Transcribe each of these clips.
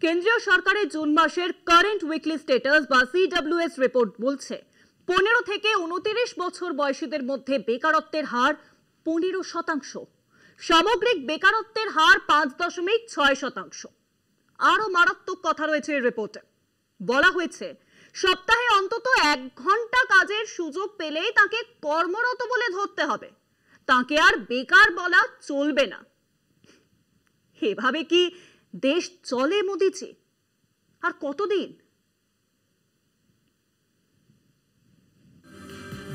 কেন্দ্রীয় সরকারের জুন মাসের কারেন্ট উইকলি স্ট্যাটাস বা সিডব্লিউএস রিপোর্ট বলছে 15 থেকে 29 বছর বয়সীদের মধ্যে বেকারত্বের হার 15%, সামগ্রিক বেকারত্বের হার 5.6%। আরো মারাত্মক কথা রয়েছে এই রিপোর্টে। বলা হয়েছে সপ্তাহে অন্তত 1 ঘন্টা কাজের সুযোগ পেলেই তাকে কর্মরত বলে ধরতে হবে, তাকে আর বেকার বলা চলবে না। এভাবে কি দেশ চলে মোদিজি? আর কতদিন?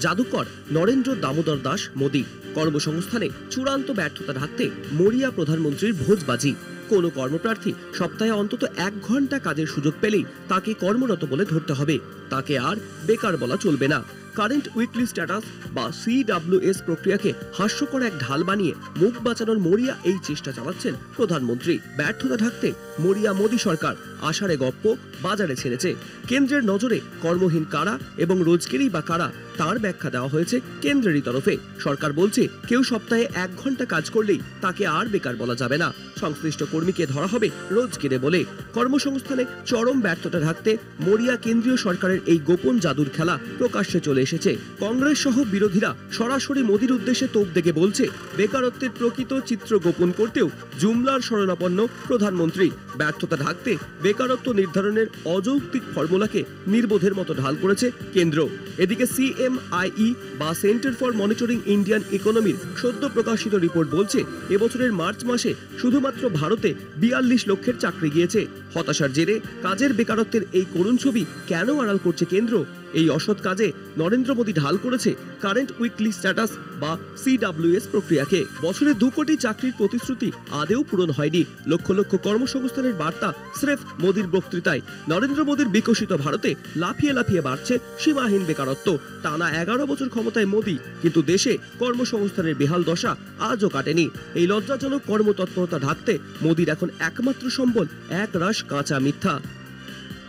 জাদুকর নরেন্দ্র দামোদর দাস মোদি কর্মসংস্থানে চূড়ান্ত ব্যর্থতা ঢাকতে মরিয়া প্রধানমন্ত্রীর ভোজবাজি। কোনো কর্মপ্রার্থী সপ্তাহে অন্তত 1 ঘন্টা কাজের সুযোগ পেলেই তাকে কর্মরত বলে ধরতে হবে, তাকে আর বেকার বলা চলবে না। কারেন্ট উইকলি স্ট্যাটাস বা সিডব্লিউএস প্রক্রিয়াকে হাস্যকর এক ঢাল বানিয়ে মুখ বাঁচানোর মরিয়া এই চেষ্টা চালাচ্ছেন প্রধানমন্ত্রী। ব্যর্থতা ঢাকতে মরিয়া মোদী সরকার আষাঢ়ে গপ্প বাজারে ছেড়েছে। কেন্দ্রের নজরে কর্মহীন কারা এবং রোজগেরি বা কারা তার ব্যাখ্যা দেওয়া হয়েছে কেন্দ্রেরই তরফে। সরকার বলছে কেউ সপ্তাহে 1 ঘন্টা কাজ করলেই তাকে আর বেকার বলা যাবে না, সংশ্লিষ্ট কর্মীকে ধরা হবে রোজগেরে বলে। কর্মসংস্থানে চরম ব্যর্থতা ঢাকতে মরিয়া কেন্দ্রীয় সরকারের এই গোপন জাদুর খেলা প্রকাশ্যে চলে এসেছে। কংগ্রেস সহ বিরোধীরা সরাসরি মোদির উদ্দেশ্যে তোপ দেখে বলছে বেকারত্বের প্রকৃত চিত্র গোপন করতেও জুমলার শরণাপন্ন প্রধানমন্ত্রী। ব্যর্থতা ঢাকতে বেকারত্ব নির্ধারণের অযৌক্তিক ফর্মুলাকে নির্বোধের মতো ঢাল করেছে কেন্দ্র। এদিকে সিএমআইই বা সেন্টার ফর মনিটরিং ইন্ডিয়ান ইকোনমির সদ্য প্রকাশিত রিপোর্ট বলছে এবছরের মার্চ মাসে শুধুমাত্র ভারতে 42 লক্ষের চাকরি গিয়েছে। হতাশার জেরে কাজের বেকারত্বের এই করুণ ছবি কেন আড়াল করছে কেন্দ্র? এই অসৎ কাজে নরেন্দ্র মোদী ঢাল করেছে কারেন্ট উইকলি স্ট্যাটাস বা সিডব্লিউএস প্রক্রিয়াকে। বছরে 2 কোটি চাকরির প্রতিশ্রুতি আদেও পূরণ হয়নি। লক্ষ লক্ষ কর্মসংস্থানের বার্তা স্রেফ মোদীর বক্তৃতায়। নরেন্দ্র মোদীর বিকশিত ভারতে লাফিয়ে লাফিয়ে বাড়ছে সীমাহীন বেকারত্ব। টানা 11 বছর ক্ষমতায় মোদী, কিন্তু দেশে কর্মসংস্থানের বেহাল দশা আজও কাটেনি। এই লজ্জাজনক কর্মতৎপরতা ঢাকতে মোদীর এখন একমাত্র সম্বল একরাশ কাঁচা মিথ্যা।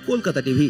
কলকাতা টিভি।